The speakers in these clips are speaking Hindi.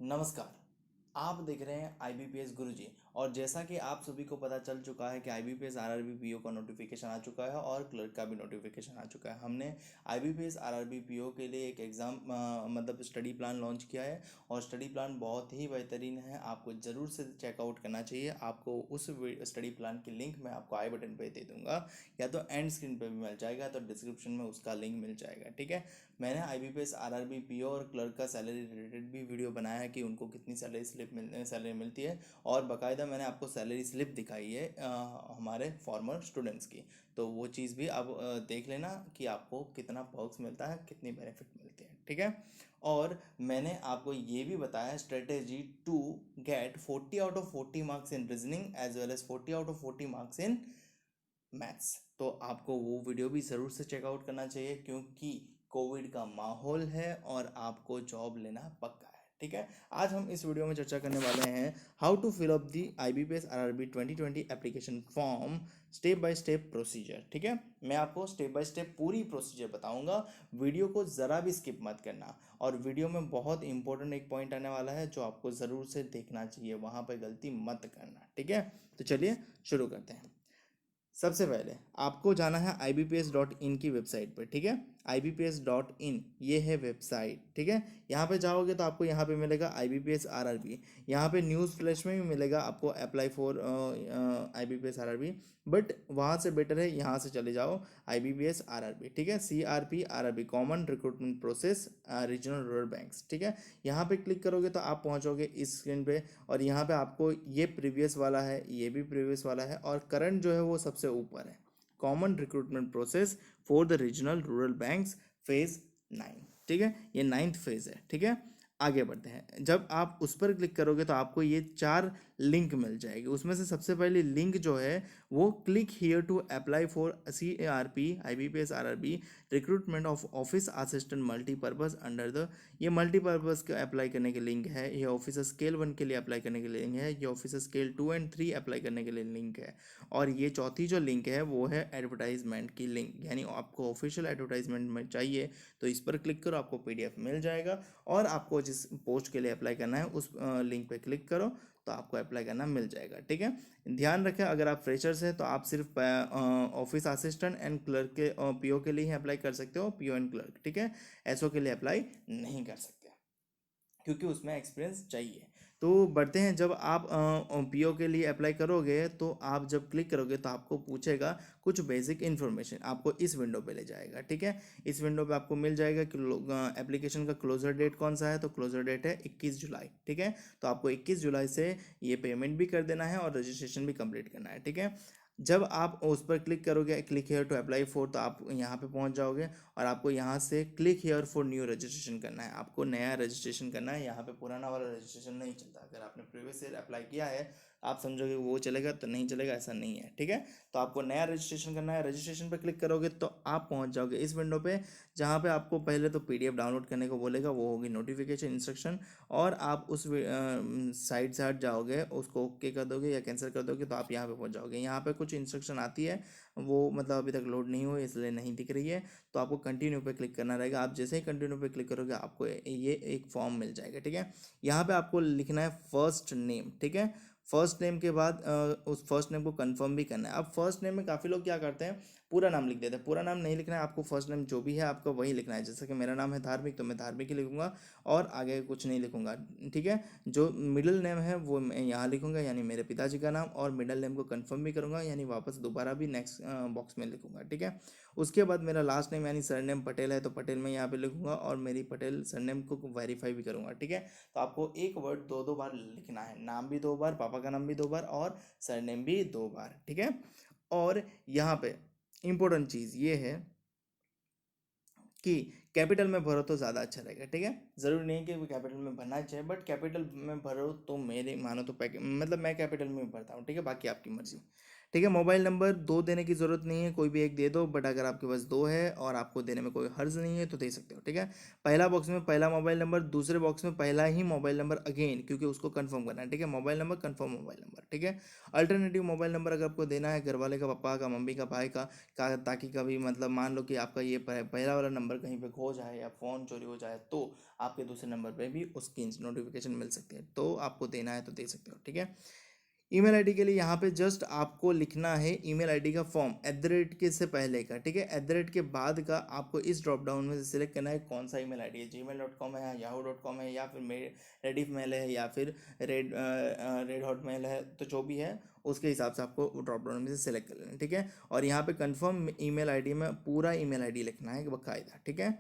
नमस्कार। आप देख रहे हैं IBPS गुरुजी। और जैसा कि आप सभी को पता चल चुका है कि IBPS RRB PO का नोटिफिकेशन आ चुका है और क्लर्क का भी नोटिफिकेशन आ चुका है। हमने IBPS RRB PO के लिए एक एग्ज़ाम मतलब स्टडी प्लान लॉन्च किया है और स्टडी प्लान बहुत ही बेहतरीन है। आपको ज़रूर से चेकआउट करना चाहिए। आपको उस स्टडी प्लान की लिंक मैं आपको आई बटन पे दे दूंगा, या तो एंड स्क्रीन पे भी मिल जाएगा, तो डिस्क्रिप्शन में उसका लिंक मिल जाएगा। ठीक है। मैंने IBPS RRB PO और क्लर्क का सैलरी रिलेटेड भी वीडियो बनाया है कि उनको कितनी सैलरी मिलती है, और बाकायदा मैंने आपको सैलरी स्लिप दिखाई है हमारे फॉर्मर स्टूडेंट्स की। तो वो चीज़ भी आप देख लेना कि आपको कितना पर्क्स मिलता है, कितनी बेनिफिट मिलती है। ठीक है। और मैंने आपको ये भी बताया strategy to get 40 out of 40 marks in reasoning as well as 40 out of 40 marks in maths. तो आपको वो वीडियो भी ज़रूर से चेकआउट करना चाहिए, क्योंकि कोविड का माहौल है और आपको जॉब लेना पक्का है। ठीक है। आज हम इस वीडियो में चर्चा करने वाले हैं how to fill up the IBPS RRB 2020 application form, step by step procedure. ठीक है। मैं आपको स्टेप बाय स्टेप पूरी प्रोसीजर बताऊंगा। वीडियो को ज़रा भी स्किप मत करना, और वीडियो में बहुत इंपॉर्टेंट एक पॉइंट आने वाला है जो आपको ज़रूर से देखना चाहिए, वहाँ पर गलती मत करना। ठीक है। तो चलिए शुरू करते हैं। सबसे पहले आपको जाना है IBPS.in की वेबसाइट पर। ठीक है। IBPS.in ये है वेबसाइट। ठीक है। यहाँ पे जाओगे तो आपको यहाँ पे मिलेगा IBPS RRB। यहाँ पे न्यूज़ फ्लैश में भी मिलेगा आपको apply for IBPS RRB, but वहाँ से बेटर है यहाँ से चले जाओ IBPS RRB। ठीक है। CRP RRB common recruitment process regional rural banks. ठीक है। यहाँ पे क्लिक करोगे तो आप पहुँचोगे इस स्क्रीन पे, और यहाँ पे आपको ये प्रीवियस वाला है, ये भी प्रीवियस वाला है, और करंट जो है वो सबसे ऊपर है, common recruitment process for the regional rural banks phase 9। ठीक है। ये 9th फेज है। ठीक है। आगे बढ़ते हैं। जब आप उस पर क्लिक करोगे तो आपको ये 4 लिंक मिल जाएगी। उसमें से सबसे पहली लिंक जो है वो click here to apply for CRP IBPS RRB recruitment of office assistant multipurpose under the, ये मल्टीपर्पज़ का अप्लाई करने के लिंक है। ये ऑफिस स्केल 1 के लिए अप्लाई करने के लिए लिंक है। ये ऑफिस स्केल 2 एंड 3 अप्लाई करने के लिए लिंक है। और ये चौथी जो लिंक है वो है एडवर्टाइजमेंट की लिंक, यानी आपको ऑफिशियल एडवर्टाइजमेंट में चाहिए तो इस पर क्लिक करो, आपको PDF मिल जाएगा। और आपको जिस पोस्ट के लिए अप्लाई करना है उस लिंक पे क्लिक करो तो आपको अप्लाई करना मिल जाएगा। ठीक है। ध्यान रखें, अगर आप फ्रेशर्स हैं तो आप सिर्फ ऑफिस असिस्टेंट एंड क्लर्क के PO के लिए ही अप्लाई कर सकते हो, PO एंड क्लर्क। ठीक है। SO के लिए अप्लाई नहीं कर सकते, क्योंकि उसमें एक्सपीरियंस चाहिए। तो बढ़ते हैं। जब आप PO के लिए अप्लाई करोगे तो आप जब क्लिक करोगे तो आपको पूछेगा कुछ बेसिक इन्फॉर्मेशन, आपको इस विंडो पे ले जाएगा। ठीक है। इस विंडो पे आपको मिल जाएगा कि एप्लीकेशन का क्लोजर डेट कौन सा है, तो क्लोजर डेट है 21 जुलाई। ठीक है। तो आपको 21 जुलाई से ये पेमेंट भी कर देना है और रजिस्ट्रेशन भी कंप्लीट करना है। ठीक है। जब आप उस पर क्लिक करोगे, click here to apply for, तो आप यहाँ पे पहुँच जाओगे और आपको यहाँ से click here for new registration करना है। आपको नया रजिस्ट्रेशन करना है। यहाँ पे पुराना वाला रजिस्ट्रेशन नहीं चलता। अगर आपने प्रीवियस ईयर अप्लाई किया है आप समझोगे वो चलेगा, तो नहीं चलेगा, ऐसा नहीं है। ठीक है। तो आपको नया रजिस्ट्रेशन करना है। रजिस्ट्रेशन पर क्लिक करोगे तो आप पहुँच जाओगे इस विंडो पे, जहाँ पे आपको पहले तो PDF डाउनलोड करने को बोलेगा, वो होगी नोटिफिकेशन इंस्ट्रक्शन। और आप उस साइट से हट जाओगे, उसको ओके कर दोगे या कैंसिल कर दोगे तो आप यहाँ पे पहुँच जाओगे। यहाँ पे कुछ इंस्ट्रक्शन आती है, वो मतलब अभी तक लोड नहीं हुई इसलिए नहीं दिख रही है, तो आपको कंटिन्यू पे क्लिक करना रहेगा। आप जैसे ही कंटिन्यू पे क्लिक करोगे आपको ये एक फॉर्म मिल जाएगा। ठीक है। यहाँ पे आपको लिखना है फर्स्ट नेम। ठीक है। फर्स्ट नेम के बाद उस फर्स्ट नेम को कंफर्म भी करना है। अब फर्स्ट नेम में काफ़ी लोग क्या करते हैं, पूरा नाम लिख देते हैं। पूरा नाम नहीं लिखना है आपको, फर्स्ट नेम जो भी है आपका वही लिखना है। जैसे कि मेरा नाम है धार्मिक, तो मैं धार्मिक ही लिखूंगा और आगे कुछ नहीं लिखूंगा। ठीक है। जो मिडिल नेम है वो मैं यहाँ लिखूंगा, यानी मेरे पिताजी का नाम, और मिडिल नेम को कंफर्म भी करूंगा, यानी वापस दोबारा भी नेक्स्ट बॉक्स में लिखूंगा। ठीक है। उसके बाद मेरा लास्ट नेम यानी सरनेम पटेल है, तो पटेल मैं यहाँ पे लिखूंगा और मेरी पटेल सरनेम को वेरीफाई भी करूंगा। ठीक है। तो आपको एक वर्ड दो दो बार लिखना है, नाम भी 2 बार, पापा का नाम भी 2 बार, और सरनेम भी 2 बार। ठीक है। और यहाँ पे इम्पोर्टेंट चीज़ ये है कि कैपिटल में भरो तो ज़्यादा अच्छा रहेगा। ठीक है। ज़रूरी नहीं कि कैपिटल में भरना चाहिए, बट कैपिटल में भरो तो मेरे मानो तो मतलब मैं कैपिटल में भरता हूँ। ठीक है। बाकी आपकी मर्जी। ठीक है। मोबाइल नंबर 2 देने की ज़रूरत नहीं है, कोई भी एक दे दो, बट अगर आपके पास 2 है और आपको देने में कोई हर्ज नहीं है तो दे सकते हो। ठीक है। पहला बॉक्स में पहला मोबाइल नंबर, दूसरे बॉक्स में पहला ही मोबाइल नंबर अगेन, क्योंकि उसको कंफर्म करना है। ठीक है। Mobile number confirm mobile number. ठीक है। अल्टरनेटिव मोबाइल नंबर अगर आपको देना है घर वाले का, पापा का, मम्मी का, भाई का, ताकि कभी मतलब मान लो कि आपका ये पहला वाला नंबर कहीं पे खो जाए या फ़ोन चोरी हो जाए तो आपके दूसरे नंबर पे भी उसकी नोटिफिकेशन मिल सकती है, तो आपको देना है तो दे सकते हो। ठीक है। ईमेल आईडी के लिए यहाँ पे जस्ट आपको लिखना है ईमेल आईडी का फॉर्म @ के से पहले का। ठीक है। @ के बाद का आपको इस ड्रॉप डाउन में से सिलेक्ट करना है कौन सा ईमेल आईडी है, gmail.com है, yahoo.com है, या फिर रेडिफ मेल है, या फिर रेड हॉट मेल है, तो जो भी है उसके हिसाब से आपको ड्रॉप डाउन में से सिलेक्ट कर लेना है। ठीक है। और यहाँ पे कंफर्म ईमेल आईडी में पूरा ईमेल आईडी लिखना है बकायदा। ठीक है।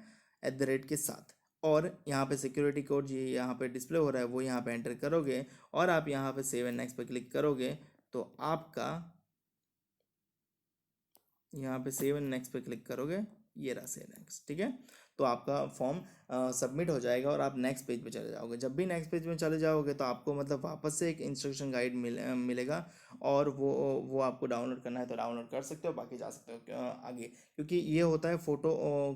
@ के साथ, और यहाँ पे सिक्योरिटी कोड ये यहाँ पे डिस्प्ले हो रहा है वो यहाँ पे एंटर करोगे, और आप यहाँ पे सेव एंड नेक्स्ट पे क्लिक करोगे तो आपका यहाँ पे सेव एंड नेक्स्ट पे क्लिक करोगे, ये रहा सेव नेक्स्ट। ठीक है। तो आपका फॉर्म सबमिट हो जाएगा और आप नेक्स्ट पेज पे चले जाओगे। जब भी नेक्स्ट पेज में चले जाओगे तो आपको मतलब वापस से एक इंस्ट्रक्शन गाइड मिलेगा, और वो आपको डाउनलोड करना है तो डाउनलोड कर सकते हो, बाकी जा सकते हो आगे, क्योंकि ये होता है फ़ोटो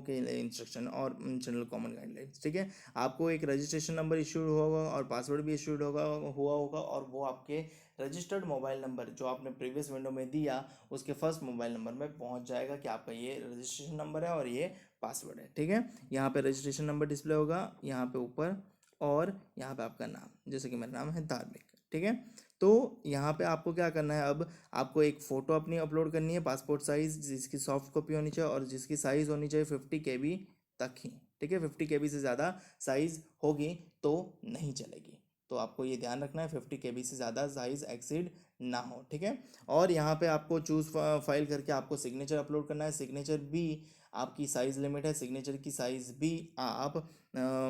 के इंस्ट्रक्शन और जनरल कॉमन गाइडलाइंस। ठीक है। आपको एक रजिस्ट्रेशन नंबर इश्यूड होगा और पासवर्ड भी इश्यूड हुआ होगा, और वो आपके रजिस्टर्ड मोबाइल नंबर जो आपने प्रीवियस विंडो में दिया उसके फर्स्ट मोबाइल नंबर में पहुंच जाएगा कि आपका ये रजिस्ट्रेशन नंबर है और ये पासवर्ड है। ठीक है। यहाँ पे रजिस्ट्रेशन नंबर डिस्प्ले होगा यहाँ पे ऊपर, और यहाँ पे आपका नाम, जैसे कि मेरा नाम है धार्मिक। ठीक है। तो यहाँ पे आपको क्या करना है, अब आपको एक फ़ोटो अपनी अपलोड करनी है पासपोर्ट साइज़, जिसकी सॉफ्ट कॉपी होनी चाहिए और जिसकी साइज़ होनी चाहिए 50 KB तक ही। ठीक है। 50 KB से ज़्यादा साइज़ होगी तो नहीं चलेगी, तो आपको ये ध्यान रखना है 50 KB से ज़्यादा साइज़ एक्सीड ना हो। ठीक है। और यहाँ पे आपको चूज़ फाइल करके आपको सिग्नेचर अपलोड करना है। सिग्नेचर भी आपकी साइज़ लिमिट है, सिग्नेचर की साइज़ भी आप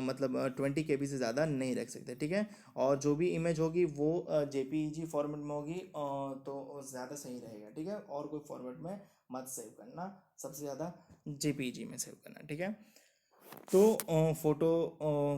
मतलब 20 KB से ज़्यादा नहीं रख सकते। ठीक है। और जो भी इमेज होगी वो JPEG फॉर्मेट में होगी, तो ज़्यादा सही रहेगा। ठीक है। और कोई फॉर्मेट में मत सेव करना, सबसे ज़्यादा JPEG में सेव करना। ठीक है। तो फ़ोटो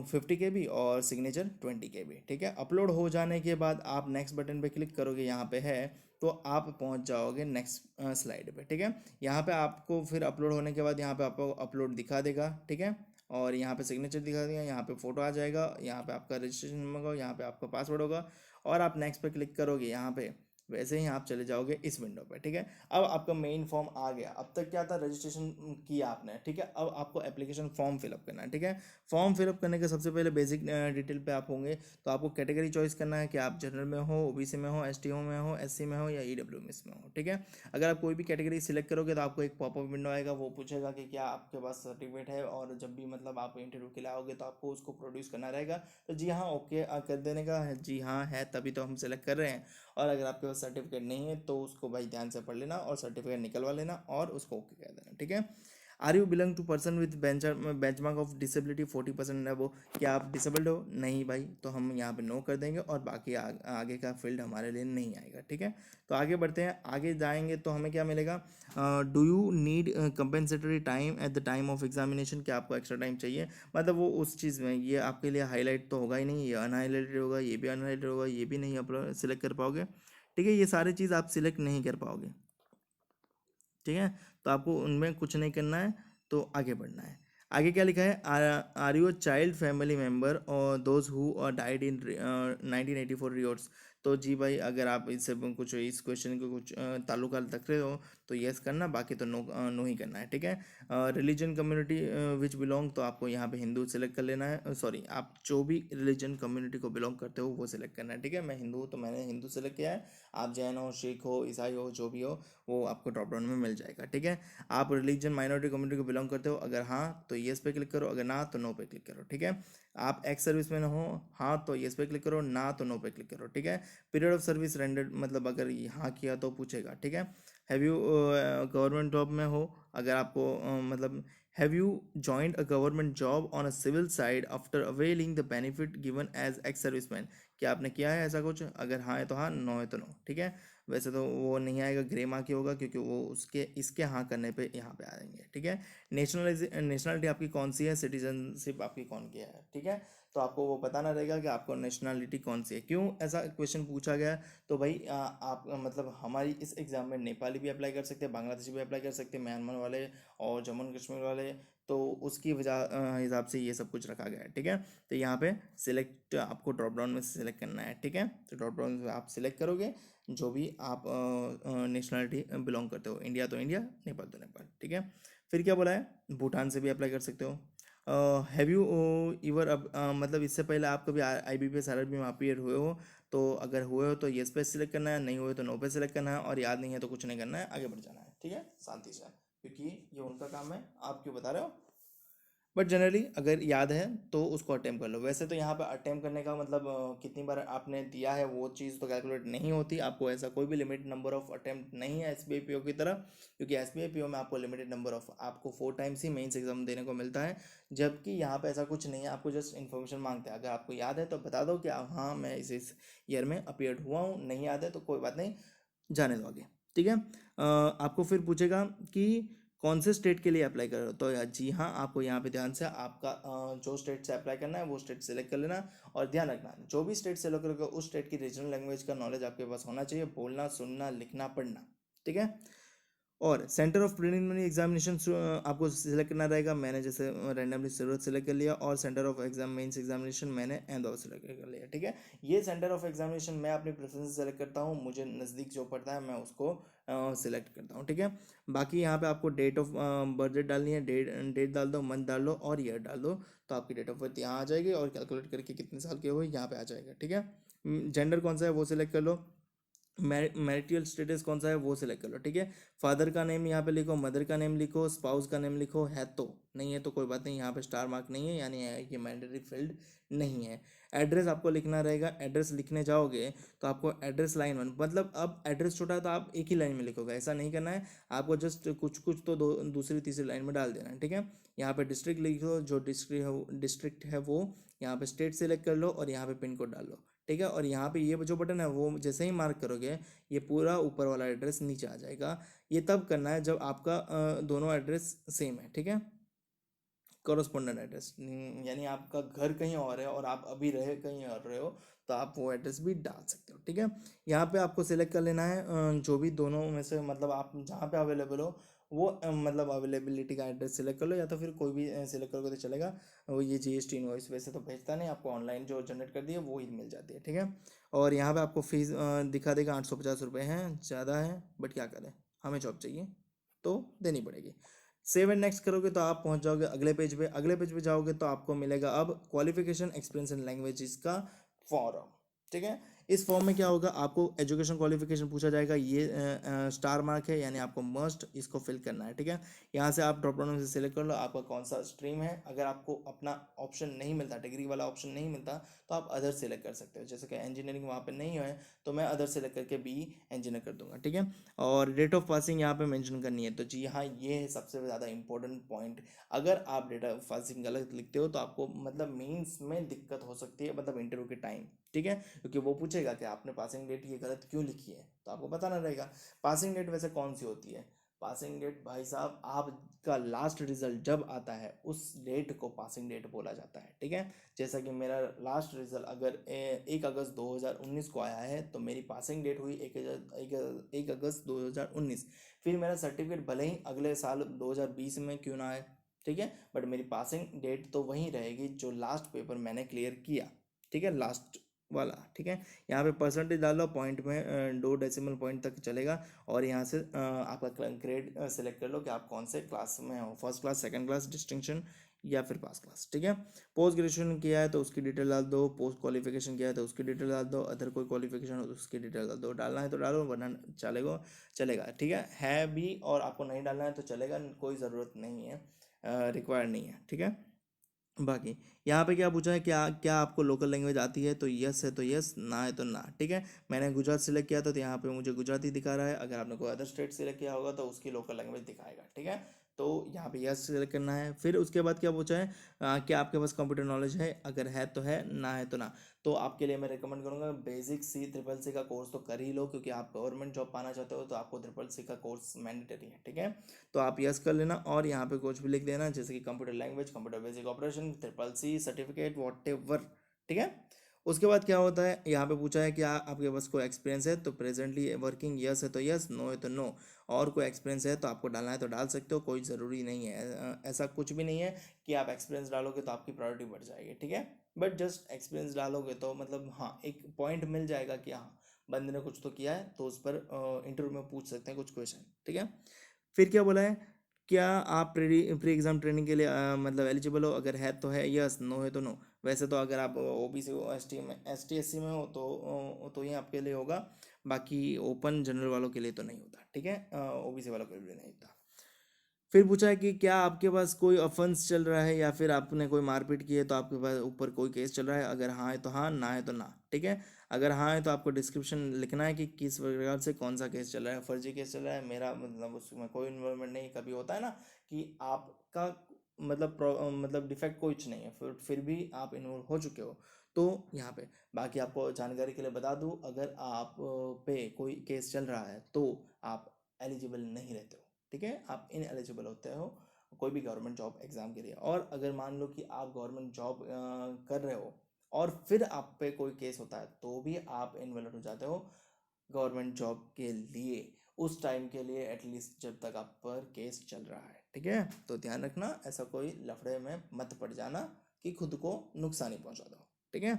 50 KB और सिग्नेचर 20 KB। ठीक है। अपलोड हो जाने के बाद आप नेक्स्ट बटन पे क्लिक करोगे, यहाँ पे है, तो आप पहुँच जाओगे नेक्स्ट स्लाइड पे। ठीक है। यहाँ पे आपको फिर अपलोड होने के बाद यहाँ पे आपको अपलोड दिखा देगा। ठीक है। और यहाँ पे सिग्नेचर दिखा देगा, यहाँ पे फ़ोटो आ जाएगा, यहाँ पे आपका रजिस्ट्रेशन नंबर होगा, यहाँ पे आपका पासवर्ड होगा, और आप नेक्स्ट पे क्लिक करोगे यहाँ पे, वैसे ही आप चले जाओगे इस विंडो पे। ठीक है। अब आपका मेन फॉर्म आ गया। अब तक क्या था, रजिस्ट्रेशन किया आपने। ठीक है। अब आपको एप्लीकेशन फॉर्म फिलअप करना है। ठीक है। फॉर्म फिलअप करने के सबसे पहले बेसिक डिटेल पे आप होंगे, तो आपको कैटेगरी चॉइस करना है कि आप जनरल में हो, OBC में हो, ST में हो, SC में हो, या EWS में हो। ठीक है। अगर आप कोई भी कैटेगरी सिलेक्ट करोगे तो आपको एक पॉपअप विंडो आएगा, वो पूछेगा कि क्या आपके पास सर्टिफिकेट है, और जब भी मतलब आप इंटरव्यू के लिए आओगे तो आपको उसको प्रोड्यूस करना रहेगा। तो जी हाँ ओके कर देने का है, जी हाँ है, तभी तो हम सेलेक्ट कर रहे हैं। और अगर आपके पास सर्टिफिकेट नहीं है तो उसको भाई ध्यान से पढ़ लेना और सर्टिफिकेट निकलवा लेना और उसको ओके कह देना। ठीक है। Are you belong to person with benchmark of disability 40% है, वो क्या आप डिसेबल्ड हो? नहीं भाई, तो हम यहाँ पे नो कर देंगे और बाकी आगे का फील्ड हमारे लिए नहीं आएगा। ठीक है। तो आगे बढ़ते हैं, आगे जाएंगे तो हमें क्या मिलेगा, do you need compensatory time at the time of examination, क्या आपको एक्स्ट्रा टाइम चाहिए? मतलब वो उस चीज़ में ये आपके लिए हाईलाइट तो होगा ही नहीं, ये अनहाईलाइटेड होगा, ये भी अनहाईलाइटेड होगा, ये भी नहीं आप सिलेक्ट कर पाओगे। ठीक है। ये सारी चीज़ आप सिलेक्ट नहीं कर पाओगे। ठीक है। तो आपको उनमें कुछ नहीं करना है, तो आगे बढ़ना है। आगे क्या लिखा है, are you a child family member और those who died in 1984 riots. तो जी भाई, अगर आप इससे कुछ इस क्वेश्चन को कुछ ताल्लुका रख रहे हो तो यस करना, बाकी तो नो नो ही करना है। ठीक है। रिलीजन कम्युनिटी विच बिलोंग, तो आपको यहाँ पे हिंदू सेलेक्ट कर लेना है, सॉरी आप जो भी रिलीजन कम्युनिटी को बिलोंग करते हो वो सिलेक्ट करना है। ठीक है। मैं हिंदू हूँ तो मैंने हिंदू सेलेक्ट किया है, आप जैन हो, सिख हो, ईसाई हो, जो भी हो वो आपको ड्रॉप डाउन में मिल जाएगा। ठीक है। आप रिलीजन माइनॉरिटी कम्युनिटी को बिलोंग करते हो, अगर हाँ तो येस पे क्लिक करो, अगर ना तो नो पे क्लिक करो। ठीक है। आप एक्स सर्विस में हो, हाँ तो येस पे क्लिक करो, ना तो नो पे क्लिक करो। ठीक है। पीरियड ऑफ सर्विस रेंडर्ड, मतलब अगर हाँ किया तो पूछेगा। ठीक है। हैव यू गवर्नमेंट जॉब में हो, अगर आपको मतलब have you joined a government job on a civil side after availing the benefit given as ex serviceman, क्या आपने किया है ऐसा कुछ? अगर हाँ है तो हाँ, नो है तो नो। ठीक है। वैसे तो वो नहीं आएगा, ग्रे मार्क ही होगा क्योंकि वो उसके इसके हाँ करने पे यहाँ पे आएंगे, ठीक है। नेशनलिटी आपकी कौन सी है, सिटीजनशिप आपकी कौन की है, ठीक है। तो आपको वो बताना रहेगा कि आपको नेशनलिटी कौन सी है। क्यों ऐसा क्वेश्चन पूछा गया, तो भाई आप मतलब हमारी इस एग्ज़ाम में नेपाली भी अप्लाई कर सकते हैं, बांग्लादेशी भी अप्लाई कर सकते हैं, म्यांमार वाले और जम्मू एंड कश्मीर वाले, तो उसकी वजह हिसाब से ये सब कुछ रखा गया है, ठीक है। तो यहाँ पे सिलेक्ट आपको ड्रॉप डाउन में सिलेक्ट करना है, ठीक है। तो ड्रॉप डाउन में आप सिलेक्ट करोगे जो भी आप नेशनलिटी बिलोंग करते हो, इंडिया तो इंडिया, नेपाल तो नेपाल, ठीक है। फिर क्या बोला है, भूटान से भी अप्लाई कर सकते हो। हैव यू इवर अब मतलब इससे पहले आप कभी IBPS RRB में अपीयर हुए हो, तो अगर हुए हो तो येस पे सिलेक्ट करना है, नहीं हुए तो नो पे सिलेक्ट करना है, और याद नहीं है तो कुछ नहीं करना है, आगे बढ़ जाना है, ठीक है, शांति से, क्योंकि ये उनका काम है, आप क्यों बता रहे हो। बट जनरली अगर याद है तो उसको अटेम्प्ट कर लो। वैसे तो यहाँ पर अटेम्प्ट करने का मतलब कितनी बार आपने दिया है वो चीज़ तो कैलकुलेट नहीं होती, आपको ऐसा कोई भी लिमिटेड नंबर ऑफ अटेम्प्ट नहीं है SBI PO की तरह, क्योंकि SBI PO में आपको लिमिटेड नंबर ऑफ आपको 4 टाइम्स ही मेंस एग्जाम देने को मिलता है, जबकि यहाँ पे ऐसा कुछ नहीं है, आपको जस्ट इन्फॉर्मेशन मांगते हैं। अगर आपको याद है तो बता दो कि हाँ मैं इस ईयर में अपीयर्ड हुआ हूँ, नहीं याद है तो कोई बात नहीं, जाने दो आगे, ठीक है। आपको फिर पूछेगा कि कौन से स्टेट के लिए अप्लाई कर रहे हो, तो जी हाँ, आपको यहाँ पे ध्यान से आपका जो स्टेट से अप्लाई करना है वो स्टेट सेलेक्ट कर लेना, और ध्यान रखना जो भी स्टेट सेलेक्ट करोगे उस स्टेट की रीजनल लैंग्वेज का नॉलेज आपके पास होना चाहिए, बोलना सुनना लिखना पढ़ना, ठीक है। और सेंटर ऑफ प्रिलिमिनरी एग्जामिनेशन आपको सिलेक्ट करना रहेगा, मैंने जैसे रैंडमली सूरत सेलेक्ट कर लिया, और centre of exam mains examination मैंने अहमदाबाद सेलेक्ट कर लिया, ठीक है। ये सेंटर ऑफ एग्जामिनेशन मैं अपनी प्रेफरेंस सेलेक्ट करता हूँ, मुझे नज़दीक जो पड़ता है मैं उसको सिलेक्ट करता हूँ, ठीक है। बाकी यहाँ पे आपको डेट ऑफ बर्थ डेट डालनी है, डेट डाल दो, मंथ डाल दो और ईयर डाल दो, तो आपकी डेट ऑफ बर्थ यहाँ आ जाएगी, और कैलकुलेट करके कितने साल के हो यहाँ पे आ जाएगा, ठीक है। जेंडर कौन सा है वो सिलेक्ट कर लो, मैरिटल स्टेटस कौन सा है वो सिलेक्ट कर लो, ठीक है। फादर का नेम यहाँ पे लिखो, मदर का नेम लिखो, स्पाउस का नेम लिखो, है तो, नहीं है तो कोई बात नहीं, यहाँ पे स्टार मार्क नहीं है, यानी ये मैंडेटरी फील्ड नहीं है। एड्रेस आपको लिखना रहेगा, एड्रेस लिखने जाओगे तो आपको एड्रेस लाइन 1, मतलब अब एड्रेस छोटा है तो आप एक ही लाइन में लिखोगे, ऐसा नहीं करना है, आपको जस्ट कुछ कुछ तो दूसरी तीसरी लाइन में डाल देना है, ठीक है। यहाँ पे डिस्ट्रिक्ट लिखो, जो डिस्ट्रिक्ट है वो, यहाँ पे स्टेट सेलेक्ट कर लो और यहाँ पे पिन कोड डाल लो, ठीक है। और यहाँ पे ये जो बटन है वो जैसे ही मार्क करोगे ये पूरा ऊपर वाला एड्रेस नीचे आ जाएगा। ये तब करना है जब आपका दोनों एड्रेस सेम है, ठीक है, कॉरस्पॉन्डेंट एड्रेस, यानी आपका घर कहीं और है और आप अभी रहे कहीं और रहे हो, तो आप वो एड्रेस भी डाल सकते हो, ठीक है। यहाँ पे आपको सिलेक्ट कर लेना है जो भी दोनों में से, मतलब आप जहाँ पे अवेलेबल हो वो मतलब अवेलेबिलिटी का एड्रेस सिलेक्ट कर लो, या तो फिर कोई भी सिलेक्ट करोगे तो चलेगा। वो ये GST इनवॉइस वैसे तो भेजता नहीं, आपको ऑनलाइन जो जनरेट कर दिए वो ही मिल जाती है, ठीक है। और यहाँ पे आपको फीस दिखा देगा 850 रुपये हैं, ज़्यादा है बट क्या करें, हमें जॉब चाहिए तो देनी पड़ेगी। सेव एंड नेक्स्ट करोगे तो आप पहुंच जाओगे अगले पेज पे। अगले पेज पे जाओगे तो आपको मिलेगा अब क्वालिफिकेशन एक्सपीरियंस इन लैंग्वेजेस का फॉर्म, ठीक है। इस फॉर्म में क्या होगा, आपको एजुकेशन क्वालिफिकेशन पूछा जाएगा, ये स्टार मार्क है यानी आपको मस्ट इसको फिल करना है, ठीक है। यहाँ से आप ड्रॉप डाउन में से सिलेक्ट कर लो आपका कौन सा स्ट्रीम है। अगर आपको अपना ऑप्शन नहीं मिलता, डिग्री वाला ऑप्शन नहीं मिलता, तो आप अदर सेलेक्ट कर सकते हो, जैसे कि इंजीनियरिंग वहाँ पे नहीं है तो मैं अदर सेलेक्ट करके BE इंजीनियर कर दूंगा, ठीक है। और डेट ऑफ पासिंग यहाँ पे मेंशन करनी है, तो जी हाँ ये है सबसे ज़्यादा इंपॉर्टेंट पॉइंट। अगर आप डेट ऑफ पासिंग गलत लिखते हो तो आपको मतलब मेंस में दिक्कत हो सकती है, मतलब इंटरव्यू के टाइम, ठीक है, क्योंकि वो पूछेगा कि आपने पासिंग डेट ये गलत क्यों लिखी है, तो आपको बताना रहेगा। पासिंग डेट वैसे कौन सी होती है, पासिंग डेट भाई साहब आपका लास्ट रिजल्ट जब आता है उस डेट को पासिंग डेट बोला जाता है, ठीक है। जैसा कि मेरा लास्ट रिजल्ट अगर 1 अगस्त 2019 को आया है तो मेरी पासिंग डेट हुई 1 अगस्त 2019। फिर मेरा सर्टिफिकेट भले ही अगले साल 2020 में क्यों ना आए, ठीक है, बट मेरी पासिंग डेट तो वहीं रहेगी जो लास्ट पेपर मैंने क्लियर किया, ठीक है, लास्ट वाला, ठीक है। यहाँ पे परसेंटेज डाल लो, पॉइंट में 2 डेसिमल पॉइंट तक चलेगा, और यहाँ से आपका ग्रेड सेलेक्ट कर लो कि आप कौन से क्लास में हो, first class, second class, distinction या फिर पास क्लास, ठीक है। पोस्ट ग्रेजुएशन किया है तो उसकी डिटेल डाल दो, पोस्ट क्वालिफिकेशन किया है तो उसकी डिटेल डाल दो, अदर कोई क्वालिफिकेशन हो तो उसकी डिटेल डाल दो, डालना है तो डालो वरना चलेगा, ठीक है भी और आपको नहीं डालना है तो चलेगा, कोई ज़रूरत नहीं है, रिक्वायर्ड नहीं है, ठीक है। बाकी यहाँ पे क्या पूछा है, क्या क्या आपको लोकल लैंग्वेज आती है, तो यस है तो यस, ना है तो ना, ठीक है। मैंने गुजरात सिलेक्ट किया था तो यहाँ पे मुझे गुजराती दिखा रहा है, अगर आपने कोई अदर स्टेट सिलेक्ट किया होगा तो उसकी लोकल लैंग्वेज दिखाएगा, ठीक है। तो यहाँ पे यस सेलेक्ट करना है। फिर उसके बाद क्या पूछा है, क्या आपके पास कंप्यूटर नॉलेज है, अगर है तो है, ना है तो ना। तो आपके लिए मैं रिकमेंड करूँगा बेसिक सी ट्रिपल सी का कोर्स तो कर ही लो, क्योंकि आप गवर्नमेंट जॉब पाना चाहते हो तो आपको ट्रिपल सी का कोर्स मैंडेटरी है, ठीक है। तो आप यस कर लेना और यहाँ पे कुछ भी लिख देना, जैसे कि computer language, computer basic operation, triple C certificate, whatever, ठीक है। उसके बाद क्या होता है, यहाँ पे पूछा है कि आपके पास कोई एक्सपीरियंस है, तो प्रेजेंटली वर्किंग यस है तो यस, नो है तो नो। और कोई एक्सपीरियंस है तो आपको डालना है तो डाल सकते हो, कोई ज़रूरी नहीं है। ऐसा कुछ भी नहीं है कि आप एक्सपीरियंस डालोगे तो आपकी प्रायोरिटी बढ़ जाएगी, ठीक है। बट जस्ट एक्सपीरियंस डालोगे तो मतलब हाँ एक पॉइंट मिल जाएगा कि हाँ बंदे ने कुछ तो किया है, तो उस पर इंटरव्यू में पूछ सकते हैं कुछ क्वेश्चन, ठीक है। फिर क्या बोला है, क्या आप प्री एग्ज़ाम ट्रेनिंग के लिए मतलब एलिजिबल हो, अगर है तो है यस, नो है तो नो। वैसे तो अगर आप ओबीसी हो, एसटी में, एसटी एससी में हो तो ये आपके लिए होगा, बाकी ओपन जनरल वालों के लिए तो नहीं होता, ठीक है, ओबीसी वालों के लिए नहीं होता। फिर पूछा है कि क्या आपके पास कोई ऑफेंस चल रहा है या फिर आपने कोई मारपीट की है तो आपके पास ऊपर कोई केस चल रहा है, अगर हाँ है तो हाँ, ना है तो ना, ठीक है। अगर हाँ है तो आपको डिस्क्रिप्शन लिखना है कि किस प्रकार से कौन सा केस चल रहा है, फर्जी केस चल रहा है, मेरा मतलब उसमें कोई इन्वॉल्वमेंट नहीं। कभी होता है ना कि आपका मतलब मतलब डिफेक्ट कुछ नहीं है, फिर भी आप इन्वॉल्व हो चुके हो, तो यहाँ पे बाकी आपको जानकारी के लिए बता दूँ, अगर आप पे कोई केस चल रहा है तो आप एलिजिबल नहीं रहते हो, ठीक है, आप इन एलिजिबल होते हो कोई भी गवर्नमेंट जॉब एग्ज़ाम के लिए। और अगर मान लो कि आप गवर्नमेंट जॉब कर रहे हो और फिर आप पे कोई केस होता है तो भी आप इनवैलिड हो जाते हो गवर्नमेंट जॉब के लिए, उस टाइम के लिए एटलीस्ट, जब तक आप पर केस चल रहा है, ठीक है। तो ध्यान रखना ऐसा कोई लफड़े में मत पड़ जाना कि खुद को नुकसान ही पहुंचा दो, ठीक है।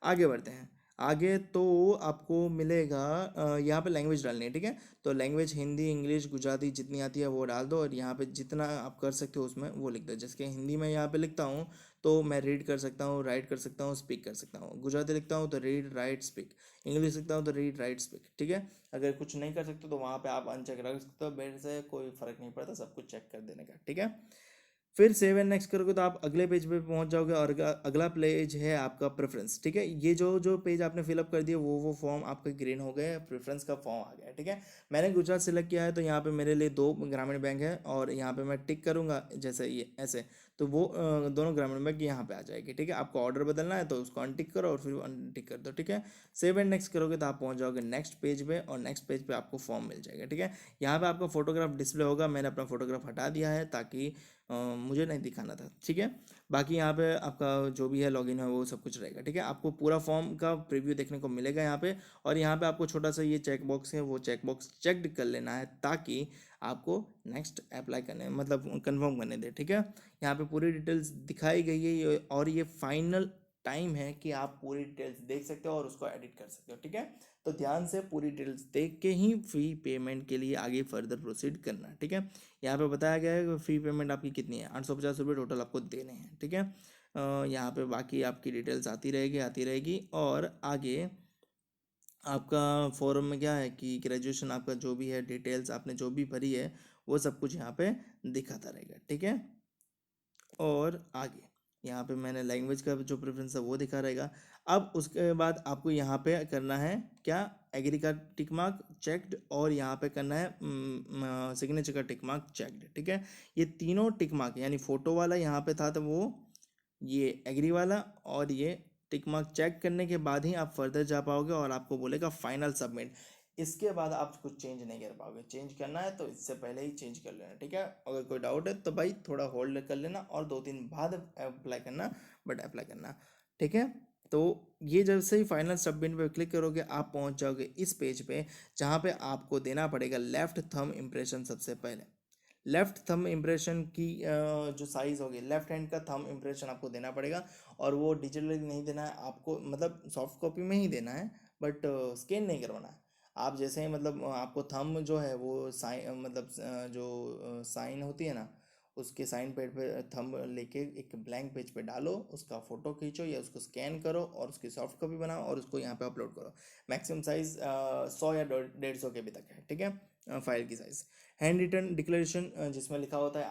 आगे बढ़ते हैं। आगे तो आपको मिलेगा यहाँ पे लैंग्वेज डालनी है, ठीक है। तो लैंग्वेज हिंदी, इंग्लिश, गुजराती जितनी आती है वो डाल दो, और यहाँ पे जितना आप कर सकते हो उसमें वो लिख दो। जैसे कि हिंदी में यहाँ पे लिखता हूँ तो मैं रीड कर सकता हूँ, राइट कर सकता हूँ, स्पीक कर सकता हूँ। गुजराती लिखता हूँ तो रीड, राइट, स्पीक। इंग्लिश लिखता हूँ तो रीड, राइट, स्पीक, ठीक है। अगर कुछ नहीं कर सकते तो वहाँ पे आप अनचेक रख सकते हो, मेरे से कोई फर्क नहीं पड़ता, सब कुछ चेक कर देने का, ठीक है। फिर सेव एंड नेक्स्ट करोगे तो आप अगले पेज पे पहुंच जाओगे, और अगला पेज है आपका प्रेफरेंस, ठीक है। ये जो जो पेज आपने फिलअप कर दिया वो फॉर्म आपका ग्रीन हो गया, प्रेफरेंस का फॉर्म आ गया, ठीक है। मैंने गुजरात सेलेक्ट किया है तो यहाँ पे मेरे लिए 2 ग्रामीण बैंक है, और यहाँ पे मैं टिक करूँगा जैसे ये ऐसे, तो वो दोनों ग्रामीण बैंक यहाँ पे आ जाएगी, ठीक है। आपको ऑर्डर बदलना है तो उसको अनटिक करो और फिर अनटिक कर दो, ठीक है। सेव एंड नेक्स्ट करोगे तो आप पहुँच जाओगे नेक्स्ट पेज पे, और नेक्स्ट पेज पे आपको फॉर्म मिल जाएगा, ठीक है। यहाँ पे आपका फोटोग्राफ डिस्प्ले होगा, मैंने अपना फोटोग्राफ हटा दिया है ताकि मुझे नहीं दिखाना था, ठीक है। बाकी यहाँ पे आपका जो भी है लॉगिन है वो सब कुछ रहेगा, ठीक है। आपको पूरा फॉर्म का प्रीव्यू देखने को मिलेगा यहाँ पे, और यहाँ पे आपको छोटा सा ये चेक बॉक्स है, वो चेक बॉक्स चेकड कर लेना है ताकि आपको नेक्स्ट अप्लाई करने मतलब कंफर्म करने दे, ठीक है। यहाँ पे पूरी डिटेल्स दिखाई गई है और ये फाइनल टाइम है कि आप पूरी डिटेल्स देख सकते हो और उसको एडिट कर सकते हो, ठीक है। तो ध्यान से पूरी डिटेल्स देख के ही फी पेमेंट के लिए आगे फर्दर प्रोसीड करना, ठीक है। यहाँ पे बताया गया है कि फ़ी पेमेंट आपकी कितनी है, 850 रुपये टोटल आपको देने हैं, ठीक है। यहाँ पे बाकी आपकी डिटेल्स आती रहेगी। और आगे आपका फॉर्म में क्या है कि ग्रेजुएशन आपका जो भी है, डिटेल्स आपने जो भी भरी है वो सब कुछ यहाँ पे दिखाता रहेगा, ठीक है। और आगे यहाँ पे मैंने लैंग्वेज का जो प्रेफरेंस है वो दिखा रहेगा। अब उसके बाद आपको यहाँ पे करना है क्या, एग्री का टिक मार्क चेक्ड, और यहाँ पे करना है सिग्नेचर का टिक मार्क चेक्ड, ठीक है। ये तीनों टिक मार्क यानी फोटो वाला यहाँ पे था तो वो, ये एग्री वाला और ये टिक मार्क चेक करने के बाद ही आप फर्दर जा पाओगे, और आपको बोलेगा फाइनल सबमिट। इसके बाद आप कुछ चेंज नहीं कर पाओगे, चेंज करना है तो इससे पहले ही चेंज कर लेना, ठीक है। अगर कोई डाउट है तो भाई थोड़ा होल्ड कर लेना और 2 दिन बाद अप्लाई करना, बट अप्लाई करना, ठीक है। तो ये जैसे ही फाइनल सबमिट पे क्लिक करोगे आप पहुंच जाओगे इस पेज पे, जहाँ पे आपको देना पड़ेगा लेफ्ट थंब इम्प्रेशन। सबसे पहले लेफ्ट थंब इम्प्रेशन की जो साइज़ होगी, लेफ्ट हैंड का थंब इम्प्रेशन आपको देना पड़ेगा, और वो डिजिटली नहीं देना है आपको, मतलब सॉफ्ट कॉपी में ही देना है, बट स्कैन नहीं करवाना है। आप जैसे ही मतलब आपको थंब जो है वो साइन मतलब जो साइन होती है ना, उसके साइन पेड पे थंब लेके एक ब्लैंक पेज पे डालो, उसका फ़ोटो खींचो या उसको स्कैन करो और उसकी सॉफ्ट कॉपी बनाओ और उसको यहाँ पे अपलोड करो। मैक्सिमम साइज़ 100 या 150 KB तक है, ठीक है। फाइल की साइज। हैंड रिटन डिक्लेरेशन जिसमें लिखा होता है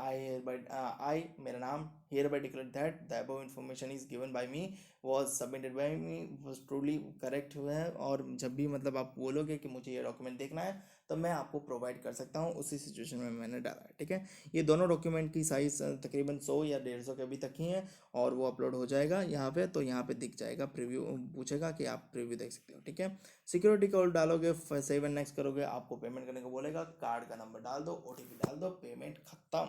आई मेरा नाम here bye declare that the above information is given by me was submitted by me was truly correct हुआ है। और जब भी मतलब आप बोलोगे कि मुझे ये डॉक्यूमेंट देखना है तो मैं आपको प्रोवाइड कर सकता हूँ, उसी सिचुएशन में मैंने डाला है। ठीक है, ये दोनों डॉक्यूमेंट की साइज तकरीबन 100 या 150 के अभी तक ही है और वो अपलोड हो जाएगा यहाँ पे। तो यहाँ पे दिख जाएगा प्रीव्यू, पूछेगा कि आप प्रीव्यू देख सकते हो। ठीक है, सिक्योरिटी कोड डालोगे, सेव एंड नेक्स्ट करोगे, आपको पेमेंट करने को बोलेगा, कार्ड का नंबर डाल दो, ओटीपी डाल दो, पेमेंट खत्म,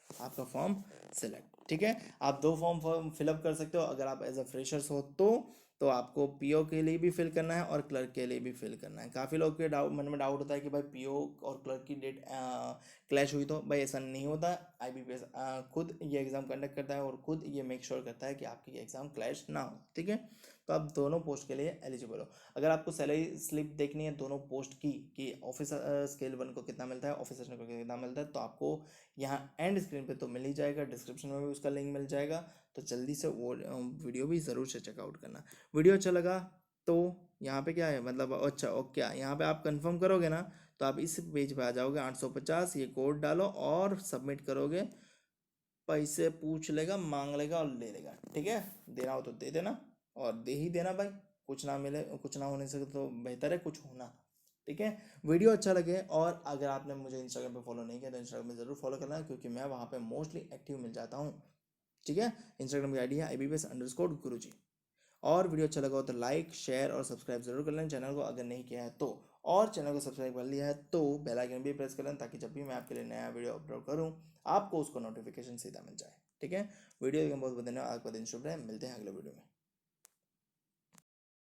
आपका फॉर्म सिलेक्ट। ठीक है, आप 2 फॉर्म फिलअप कर सकते हो अगर आप एज अ फ्रेशर्स हो तो आपको पीओ के लिए भी फिल करना है और क्लर्क के लिए भी फिल करना है। काफ़ी लोग के मन में डाउट होता है कि भाई पीओ और क्लर्क की डेट क्लैश हुई तो भाई ऐसा नहीं होता। आईबीपीएस खुद ये एग्ज़ाम कंडक्ट करता है और खुद ये मेक श्योर करता है कि आपकी एग्ज़ाम क्लैश ना हो। ठीक है, तो आप दोनों पोस्ट के लिए एलिजिबल हो। अगर आपको सैलरी स्लिप देखनी है दोनों पोस्ट की कि ऑफिसर स्केल 1 को कितना मिलता है, ऑफिसर को कितना मिलता है, तो आपको यहाँ एंड स्क्रीन पे तो मिल ही जाएगा, डिस्क्रिप्शन में भी उसका लिंक मिल जाएगा। तो जल्दी से वो वीडियो भी ज़रूर से चेकआउट करना। वीडियो अच्छा लगा तो यहाँ पे क्या है मतलब अच्छा ओके, यहाँ पे आप कंफर्म करोगे ना तो आप इस पेज पे आ जाओगे, 850 ये कोड डालो और सबमिट करोगे, पैसे पूछ लेगा, मांग लेगा और ले लेगा। ठीक है, देना हो तो दे देना और दे ही देना भाई, कुछ ना मिले, कुछ ना होने से तो बेहतर है कुछ होना। ठीक है, वीडियो अच्छा लगे और अगर आपने मुझे इंस्टाग्राम पे फॉलो नहीं किया तो इंस्टाग्राम में ज़रूर फॉलो करना क्योंकि मैं वहाँ पे मोस्टली एक्टिव मिल जाता हूँ। ठीक है, इंस्टाग्राम की आईडी है IBPS_गुरुजी। और वीडियो अच्छा लगा हो तो लाइक शेयर और सब्सक्राइब जरूर कर लें चैनल को अगर नहीं किया है तो, और चैनल को सब्सक्राइब कर लिया है तो बेल आइकन भी प्रेस कर लें ताकि जब भी मैं आपके लिए नया वीडियो अपलोड करूं आपको उसको नोटिफिकेशन सीधा मिल जाए। ठीक है, वीडियो देखने बहुत बहुत धन्यवाद, आपका दिन शुभ रहे, मिलते हैं अगले वीडियो में।